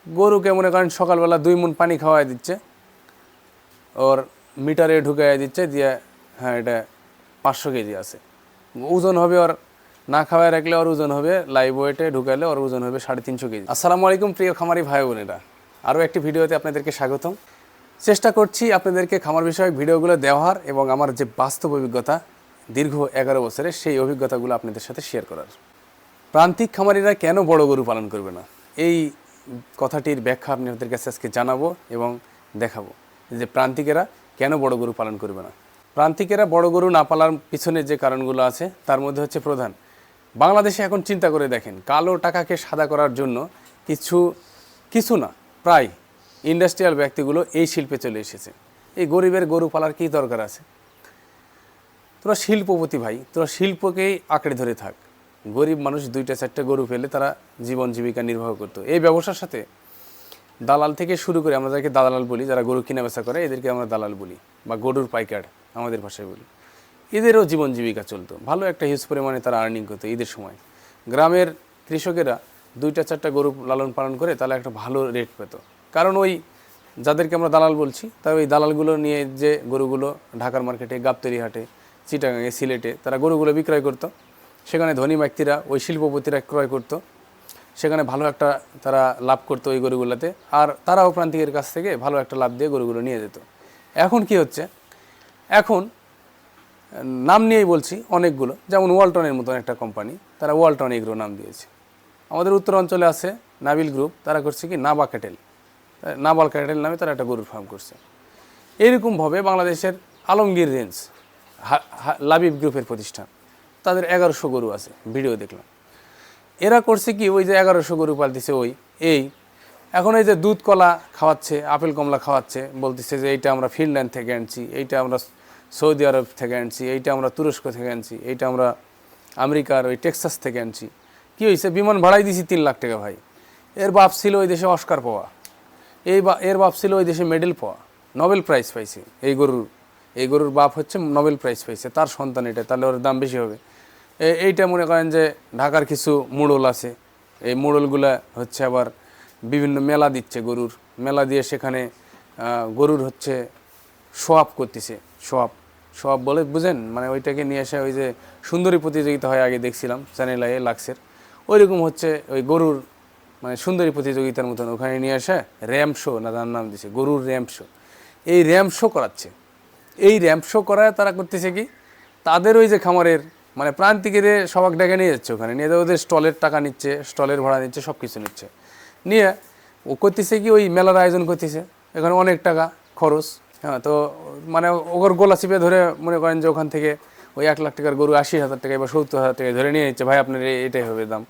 গরুকে মনে করেন সকালবেলা 2 মণ পানি খাওয়াই দিচ্ছে, ওর মিটারে ঢুকাই দিচ্ছে, দিয়ে হ্যাঁ এটা 500 কেজি আছে, ওজন হবে ওর না খাওয়াই রাখলে ওর ওজন হবে লাইভ ওয়েটে ঢুকাইলে ওর ওজন হবে 350 কেজি। আসসালামু আলাইকুম প্রিয় খামারি ভাই বোনেরা, আরও একটি ভিডিওতে আপনাদেরকে স্বাগতম। চেষ্টা করছি আপনাদেরকে খামার বিষয়ক ভিডিওগুলো দেওয়ার এবং আমার যে বাস্তব অভিজ্ঞতা দীর্ঘ 11 বছরের সেই অভিজ্ঞতাগুলো আপনাদের সাথে শেয়ার করার। প্রান্তিক খামারিরা কেন বড় গরু পালন করবে না, এই কথাটির ব্যাখ্যা আপনাদের কাছে আজকে জানাবো এবং দেখাবো যে প্রান্তিকেরা কেন বড় গরু পালন করবে না। প্রান্তিকেরা বড় গরু না পালার পিছনে যে কারণগুলো আছে তার মধ্যে হচ্ছে প্রধান, বাংলাদেশে এখন চিন্তা করে দেখেন, কালো টাকাকে সাদা করার জন্য কিছু না প্রায় ইন্ডাস্ট্রিয়াল ব্যক্তিগুলো এই শিল্পে চলে এসেছে। এই গরিবের গরু পালার কী দরকার আছে? তোরা শিল্পপতি ভাই, তোরা শিল্পকেই আঁকড়ে ধরে থাক। গরিব মানুষ 2-4টা গরু পেলে তারা জীবন জীবিকা নির্বাহ করতো। এই ব্যবসার সাথে দালাল থেকে শুরু করে, আমরা যাকে দালাল বলি, যারা গরু কিনা বেচা করে এদেরকে আমরা দালাল বলি, বা গরুর পাইকার আমাদের ভাষায় বলি, এদেরও জীবন জীবিকা চলতো, ভালো একটা হিউজ পরিমাণে তারা আর্নিং করতো। ঈদের সময় গ্রামের কৃষকেরা 2-4টা গরু লালন পালন করে তাহলে একটা ভালো রেট পেত, কারণ ওই যাদেরকে আমরা দালাল বলছি তাই ওই দালালগুলো নিয়ে যে গরুগুলো ঢাকার মার্কেটে, গাবতলী হাটে, চিটাগাঙে, সিলেটে তারা গরুগুলো বিক্রয় করতো। সেখানে ধনী ব্যক্তিরা, ওই শিল্পপতিরা ক্রয় করতো, সেখানে ভালো একটা তারা লাভ করতো ওই গরুগুলোতে, আর তারাও প্রান্তিকের কাছ থেকে ভালো একটা লাভ দিয়ে গরুগুলো নিয়ে যেত। এখন কি হচ্ছে, এখন নাম নিয়েই বলছি অনেকগুলো, যেমন ওয়ালটনের মতন একটা কোম্পানি, তারা ওয়ালটন এগ্রো নাম দিয়েছে। আমাদের উত্তর অঞ্চলে আছে নাবিল গ্রুপ, তারা করছে কি নাবাল ক্যাটেল নামে তারা একটা গরুর ফার্ম করছে। এইরকমভাবে বাংলাদেশের আলমগীর রেঞ্জ, লাবিব গ্রুপের প্রতিষ্ঠান, তাদের 1100 গরু আছে, ভিডিও দেখলাম। এরা করছে কি, ওই যে 1100 গরু পালতেছে, এখন এই যে দুধ কলা খাওয়াচ্ছে, আপেল কমলা খাওয়াচ্ছে, বলতেছে যে এইটা আমরা ফিনল্যান্ড থেকে আনছি, এইটা আমরা সৌদি আরব থেকে আনছি, এইটা আমরা তুরস্ক থেকে আনছি, এইটা আমরা আমেরিকার ওই টেক্সাস থেকে আনছি। কী হয়েছে, বিমান ভাড়াই দিছি 3 লাখ টাকা ভাই। এর বাপ ছিল ওই দেশে অস্কার পাওয়া, এর বাপ ছিল ওই দেশে মেডেল পাওয়া, নোবেল প্রাইজ পাইছে। এই গরুর বাপ হচ্ছে নোবেল প্রাইজ পাইছে, তার সন্তান এটা, তাহলে ওর দাম বেশি হবে। এইটা মনে করেন যে ঢাকার কিছু মোড়ল আছে, এই মোড়লগুলা হচ্ছে আবার বিভিন্ন মেলা দিচ্ছে, গরুর মেলা দিয়ে সেখানে গরুর হচ্ছে শোয়াপ করতেছে। শোয়াপ বলে বুঝেন, মানে ওইটাকে নিয়ে এসে ওই যে সুন্দরী প্রতিযোগিতা হয়, আগে দেখছিলাম চ্যানেলে লাক্সের, ওইরকম হচ্ছে ওই গরুর মানে সুন্দরী প্রতিযোগিতার মতন ওখানে নিয়ে এসে র্যাম্প শো না তার নাম দিছে, গরুর র্যাম্প শো। এই র্যাম্প শো করাচ্ছে, এই র্যাম্প শো করায় তারা করতেছে কি, তাদের ওই যে খামারের মানে প্রান্তিকের সবাক ডেকে নিয়ে যাচ্ছে, ওখানে নিয়ে ওদের স্টলের টাকা নিচ্ছে, স্টলের ভাড়া নিচ্ছে, সব কিছু নিচ্ছে, নিয়ে ও করতেছে কি, ওই মেলার আয়োজন করতেছে, এখানে অনেক টাকা খরচ। হ্যাঁ, তো মানে ওর গোলা চিপে ধরে মনে করেন যে ওখান থেকে ওই 1 লাখ টাকার গরু 80,000 টাকা বা 70,000 টাকা ধরে নিয়ে নিচ্ছে, ভাই আপনার এটাই হবে দাম,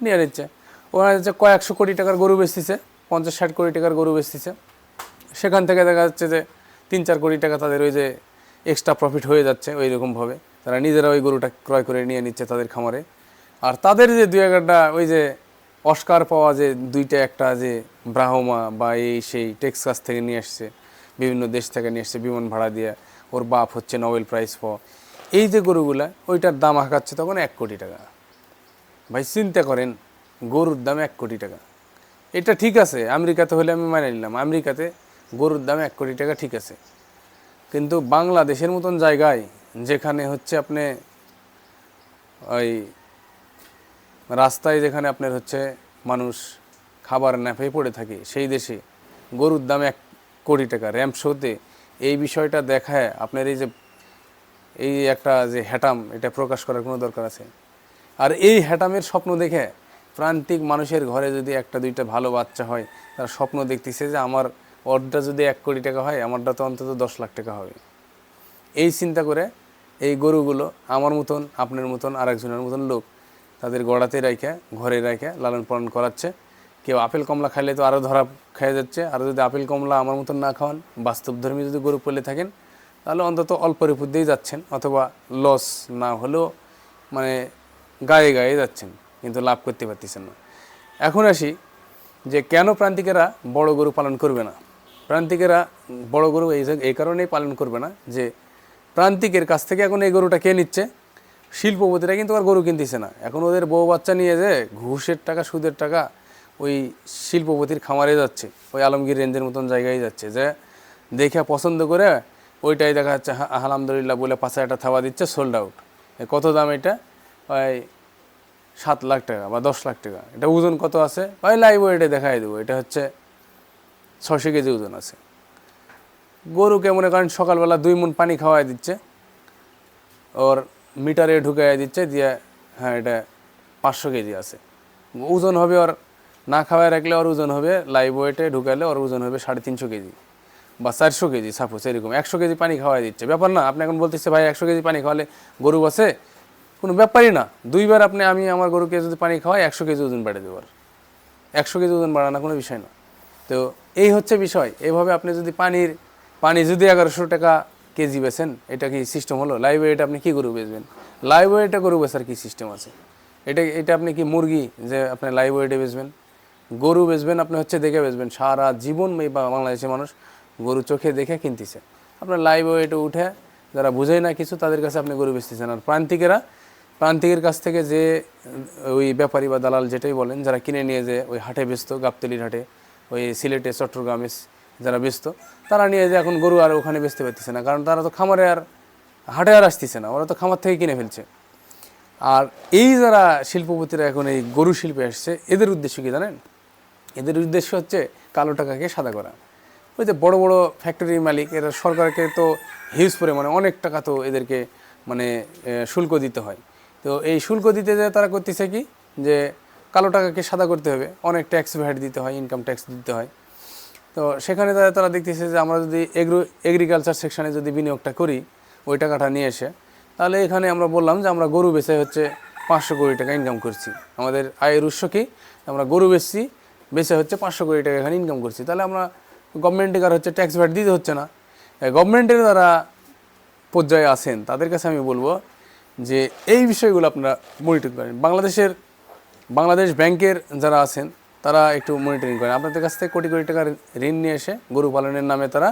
নিয়ে নিচ্ছে। ওখানে হচ্ছে কয়েকশো কোটি টাকার গরু বেচতেছে, 50-60 কোটি টাকার গরু বেচতেছে, সেখান থেকে দেখা যাচ্ছে যে 3-4 কোটি টাকা তাদের ওই যে এক্সট্রা প্রফিট হয়ে যাচ্ছে। ওই রকমভাবে তারা নিজেরা ওই গরুটা ক্রয় করে নিয়ে নিচ্ছে তাদের খামারে। আর তাদের যে 2-1টা ওই যে অস্কার পাওয়া যে 2-1টা যে ব্রাহ্মা বা এই সেই টেক্সাস থেকে নিয়ে আসছে, বিভিন্ন দেশ থেকে নিয়ে আসছে বিমান ভাড়া দিয়ে, ওর বাপ হচ্ছে নোবেল প্রাইজ পাওয়া, এই যে গরুগুলা, ওইটার দাম হাঁকাচ্ছে তখন 1 কোটি টাকা। ভাই চিন্তা করেন, গরুর দাম 1 কোটি টাকা। এটা ঠিক আছে, আমেরিকাতে হলে আমি মানে নিলাম, আমেরিকাতে গরুর দাম 1 কোটি টাকা ঠিক আছে, কিন্তু বাংলাদেশের মতন জায়গায় যেখানে হচ্ছে আপনি ওই রাস্তায় যেখানে আপনার হচ্ছে মানুষ খাবার না পেয়ে পড়ে থাকে, সেই দেশে গরুর দাম 1 কোটি টাকা র্যাম্প শোতে, এই বিষয়টা দেখায় আপনার এই একটা যে হ্যাটাম, এটা প্রকাশ করার কোনো দরকার আছে? আর এই হ্যাটামের স্বপ্ন দেখে প্রান্তিক মানুষের ঘরে যদি 1-2টা ভালো বাচ্চা হয়, তারা স্বপ্ন দেখতেছে যে আমার ওরটা যদি 1 কোটি টাকা হয়, আমারটা তো অন্তত 10 লাখ টাকা হবে। এই চিন্তা করে এই গরুগুলো আমার মতন, আপনার মতন, আরেকজনের মতন লোক তাদের গড়াতে রাখা, ঘরে রাখা লালন পালন করাচ্ছে। কেউ আপেল কমলা খাইলে তো আরও ধরা খেয়ে যাচ্ছে, আর যদি আপেল কমলা আমার মতন না খাওয়ান, বাস্তবধর্মী যদি গরু পেলে থাকেন, তাহলে অন্তত অল্প রিপুর যাচ্ছেন, অথবা লস না হলেও মানে গায়ে যাচ্ছেন, কিন্তু লাভ করতে পারতেছেন না। এখন আসি যে কেন প্রান্তিকেরা বড় গরু পালন করবে না। প্রান্তিকেরা বড় গরু এই কারণেই পালন করবে না যে প্রান্তিকের কাছ থেকে এখন এই গরুটা কে নিচ্ছে, শিল্পপতিরা কিন্তু আর গরু কিনতেছে না। এখন ওদের বউ বাচ্চা নিয়ে যে ঘুষের টাকা, সুদের টাকা, ওই শিল্পপতির খামারে যাচ্ছে, ওই আলমগীর রেঞ্জের মতন জায়গায় যাচ্ছে, যে দেখে পছন্দ করে ওইটাই দেখা যাচ্ছে আলহামদুলিল্লাহ বলে 5,000 থাবা দিচ্ছে, সোল্ড আউট। কত দাম এটা? ওই 7 লাখ টাকা বা 10 লাখ টাকা। এটা ওজন কত আছে? ওই লাইভ ওয়েটে দেখাই দেবো, এটা হচ্ছে 600 কেজি ওজন আছে। গরুকে মনে করেন সকালবেলা 2 মণ পানি খাওয়াই দিচ্ছে, ওর মিটারে ঢুকাই দিচ্ছে দিয়ে, হ্যাঁ এটা 500 কেজি আছে। ওজন হবে ওর, না খাওয়ায় রাখলে ওর ওজন হবে, লাইভ ওয়েটে ঢুকালে ওর ওজন হবে 350 কেজি বা 400 কেজি সাপোজ, এরকম 100 কেজি পানি খাওয়াই দিচ্ছে। ব্যাপার না, আপনি এখন বলতেছে ভাই 100 কেজি পানি খাওয়ালে গরু বাঁচে, কোনো ব্যাপারই না। 2বার আমি আমার গরুকে যদি পানি খাওয়াই 100 কেজি ওজন বেড়ে দেবো, 100 কেজি ওজন বাড়ানো কোনো বিষয় না। তো এই হচ্ছে বিষয়। এইভাবে আপনি যদি পানি যদি 1100 টাকা কেজি বেচেন, এটা কি সিস্টেম হলো? লাইভ ওয়েট আপনি কী গরু বেচবেন? লাইভ ওয়েটে গরু বেচার কী সিস্টেম আছে? এটা আপনি কি মুরগি যে আপনি লাইভ ওয়েটে বেচবেন? গরু বেচবেন আপনি হচ্ছে দেখে বেচবেন। সারা জীবন বাংলাদেশের মানুষ গরু চোখে দেখে কিনতেছে, আপনার লাইভ ওয়েটে উঠে যারা বুঝেই না কিছু তাদের কাছে আপনি গরু বেচতেছেন। আর প্রান্তিকের কাছ থেকে যে ওই ব্যাপারী বা দালাল যেটাই বলেন, যারা কিনে নিয়ে যে ওই হাটে বেচতো, গাবতলির হাটে, ওই সিলেটে চট্টগ্রামে যারা বেচতো, তারা নিয়ে যে এখন গরু আর ওখানে বেচতে পারতেছে না, কারণ তারা তো খামারে আর হাটে আর আসতেছে না, ওরা তো খামার থেকে কিনে ফেলছে। আর এই যারা শিল্পপতিরা এখন এই গরু শিল্পে আসছে, এদের উদ্দেশ্য কী জানেন? এদের উদ্দেশ্য হচ্ছে কালো টাকাকে সাদা করা। ওই যে বড় বড় ফ্যাক্টরির মালিক, এরা সরকারকে তো হিউজ পরিমাণে অনেক টাকা তো এদেরকে শুল্ক দিতে হয়। তো এই শুল্ক দিতে যে তারা করতেছে কি, যে কালো টাকাকে সাদা করতে হবে, অনেক ট্যাক্স ভ্যাট দিতে হয়, ইনকাম ট্যাক্স দিতে হয়। তো সেখানে তারা দেখতেছে যে আমরা যদি এগ্রিকালচার সেকশানে যদি বিনিয়োগটা করি, ওই টাকাটা নিয়ে এসে, তাহলে এখানে আমরা বললাম যে আমরা গরু বেচে হচ্ছে 500 কোটি টাকা ইনকাম করছি। আমাদের আয়ের উৎস কি? আমরা গরু বেচে হচ্ছে 500 কোটি টাকা এখানে ইনকাম করছি। তাহলে আমরা গভর্নমেন্টকে আর হচ্ছে ট্যাক্স ভ্যাট দিতে হচ্ছে না। গভর্নমেন্টের যারা পর্যায়ে আছেন তাদের কাছে আমি বলবো যে এই বিষয়গুলো আপনারা মনিটর করেন। বাংলাদেশ ব্যাংকের যারা আছেন তারা একটু মনিটরিং করেন। আপনাদের কাছ থেকে কোটি কোটি টাকার ঋণ নিয়ে এসে গরু পালনের নামে তারা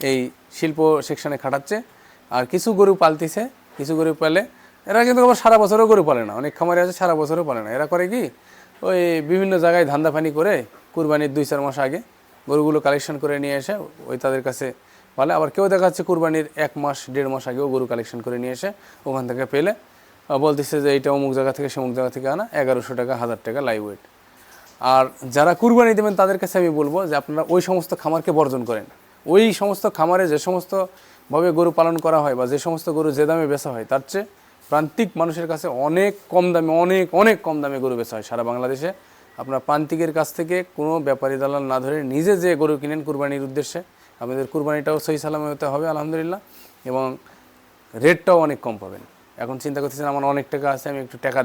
এই শিল্প সেকশনে খাটাচ্ছে। আর কিছু গরু পালতিছে, কিছু গরু পালে এরা কিন্তু আবার সারা বছরও গরু পালে না। অনেক খামারে আছে সারা বছরও পালে না। এরা করে কি, ওই বিভিন্ন জায়গায় ধান্দাফানি করে কুরবানির 2-4 মাস আগে গরুগুলো কালেকশন করে নিয়ে এসে ওই তাদের কাছে পালে। আবার কেউ দেখা যাচ্ছে কুরবানির 1 মাস 1.5 মাস আগেও গরু কালেকশন করে নিয়ে এসে ওখান থেকে পেলে বলতেছে যে এইটা অমুক জায়গা থেকে সমুক জায়গা থেকে আনা, 1100 টাকা 1000 টাকা লাইভ ওয়েট। আর যারা কুরবানি দেবেন তাদের কাছে আমি বলবো যে আপনারা ওই সমস্ত খামারকে বর্জন করেন। ওই সমস্ত খামারে যে সমস্তভাবে গরু পালন করা হয় বা যে সমস্ত গরু যে দামে বেচা হয়, তার চেয়ে প্রান্তিক মানুষের কাছে অনেক কম দামে, অনেক কম দামে গরু বেচা হয় সারা বাংলাদেশে। আপনার প্রান্তিকের কাছ থেকে কোনো ব্যাপারী দালাল না ধরে নিজে যে গরু কিনেন কুরবানির উদ্দেশ্যে, আপনাদের কুরবানিটাও সহি সালামে হতে হবে আলহামদুলিল্লাহ, এবং রেটটাও অনেক কম পাবেন। এখন চিন্তা করতেছেন আমার অনেক টাকা আছে, আমি একটু টাকা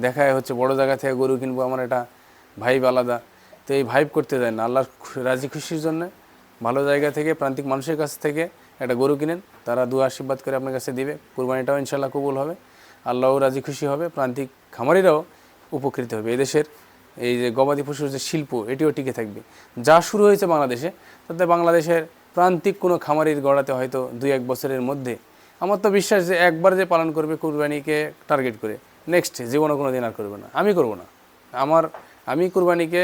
দেখায় হচ্ছে বড় জায়গা থেকে গরু কিনবো, আমার এটা ভাইব আলাদা। তো এই ভাইব করতে দেয় না। আল্লাহর রাজি খুশির জন্য ভালো জায়গা থেকে প্রান্তিক মানুষের কাছ থেকে একটা গরু কিনেন, তারা দোয়া আশীর্বাদ করে আপনার কাছে দিবে, কুরবানিটাও ইনশাল্লাহ কবুল হবে, আল্লাহও রাজি খুশি হবে, প্রান্তিক খামারিরাও উপকৃত হবে। এদেশের এই যে গবাদি পশুর যে শিল্প, এটিও টিকে থাকবে। যা শুরু হয়েছে বাংলাদেশে, তাতে বাংলাদেশের প্রান্তিক কোনো খামারির গড়াতে হয়তো 2-1 বছরের মধ্যে, আমার তো বিশ্বাস যে একবার যে পালন করবে কুরবানিকে টার্গেট করে, নেক্সট জীবনে কোনো দিন আর করবে না। আমি করব না। আমি কুরবানিকে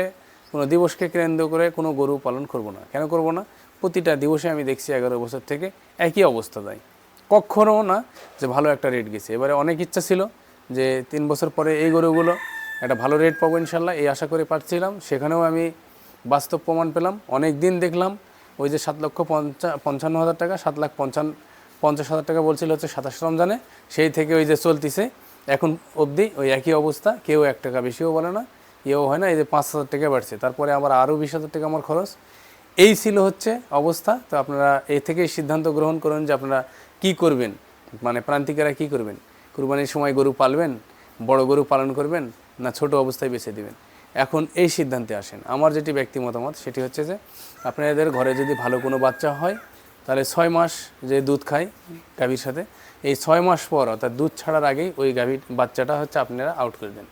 কোনো দিবসকে কেন্দ্র করে কোনো গরু পালন করব না। কেন করব না? প্রতিটা দিবসে আমি দেখছি 11 বছর থেকে একই অবস্থা দেয়, কখনও না যে ভালো একটা রেট গেছে। এবারে অনেক ইচ্ছা ছিল যে 3 বছর পরে এই গরুগুলো একটা ভালো রেট পাবো ইনশাল্লাহ, এই আশা করে পাচ্ছিলাম। সেখানেও আমি বাস্তব প্রমাণ পেলাম। অনেক দিন দেখলাম ওই যে 7,55,000 টাকা, 7,50,000 টাকা বলছিল হচ্ছে 27 রমজানে, সেই থেকে ওই যে চলতিছে এখন অবধি ওই একই অবস্থা। কেউ 1 টাকা বেশিও বলে না, ইয়েও হয় না। এই যে 5,000 টাকা বাড়ছে, তারপরে আবার আরও 20,000 টাকা আমার খরচ। এই ছিল হচ্ছে অবস্থা। তো আপনারা এই থেকেই সিদ্ধান্ত গ্রহণ করুন যে আপনারা কি করবেন, মানে প্রান্তিকেরা কি করবেন। কুরবানির সময় গরু পালবেন, বড় গরু পালন করবেন, না ছোট অবস্থায় বেছে দিবেন। এখন এই সিদ্ধান্তে আসেন। আমার যেটি ব্যক্তি মতামত সেটি হচ্ছে যে আপনাদের ঘরে যদি ভালো কোনো বাচ্চা হয়, তাহলে 6 মাস যে দুধ খায় গাভীর সাথে, এই 6 মাস পর অর্থাৎ দুধ ছাড়ার আগেই ওই গাভীর বাচ্চাটা হচ্ছে আপনারা আউট করে দেন।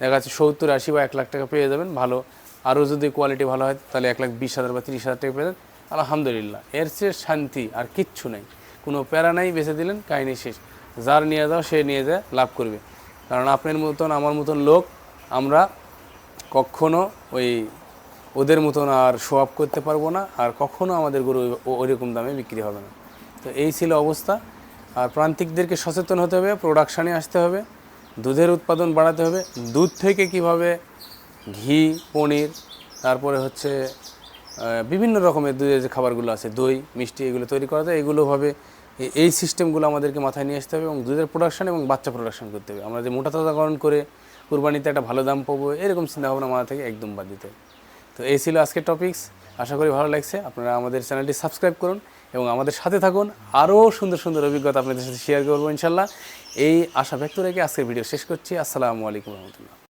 দেখা যাচ্ছে 70, 80 বা 1 লাখ টাকা পেয়ে যাবেন। ভালো আরও যদি কোয়ালিটি ভালো হয় তাহলে 1,20,000 বা 30,000 টাকা পেয়ে যান। আলহামদুলিল্লাহ, এর চেয়ে শান্তি আর কিচ্ছু নেই। কোনো প্যারা নাই, বেঁচে দিলেন, কাহিনি শেষ। যার নিয়ে যাও সে নিয়ে যায়, লাভ করবে। কারণ আপনার মতন আমার মতন লোক আমরা কখনো ওই ওদের মতন আর শো আপ করতে পারবো না, আর কখনো আমাদের গরু ওইরকম দামে বিক্রি হবে না। তো এই ছিল অবস্থা। আর প্রান্তিকদেরকে সচেতন হতে হবে, প্রোডাকশানে আসতে হবে, দুধের উৎপাদন বাড়াতে হবে। দুধ থেকে কিভাবে ঘি, পনির, তারপরে হচ্ছে বিভিন্ন রকমের দুধের যে খাবারগুলো আছে, দই, মিষ্টি, এগুলো তৈরি করা যায়, এগুলোভাবে এই সিস্টেমগুলো আমাদেরকে মাথায় নিয়ে আসতে হবে এবং দুধের প্রোডাকশান এবং বাচ্চা প্রোডাকশান করতে হবে। আমরা যে মোটা তাজাকরণ করে কুরবানিতে একটা ভালো দাম পাবো এরকম চিন্তাভাবনা মাথা থেকে একদম বাদ দিতে হবে। তো এই ছিল আজকের টপিকস। আশা করি ভালো লাগছে। আপনারা আমাদের চ্যানেলটি সাবস্ক্রাইব করুন এবং আমাদের সাথে থাকুন। আরও সুন্দর সুন্দর অভিজ্ঞতা আপনাদের সাথে শেয়ার করবো ইনশাল্লাহ। এই আশা ব্যক্ত রেখে আজকের ভিডিও শেষ করছি। আসসালামু আলাইকুম রহমতুল্লাহ।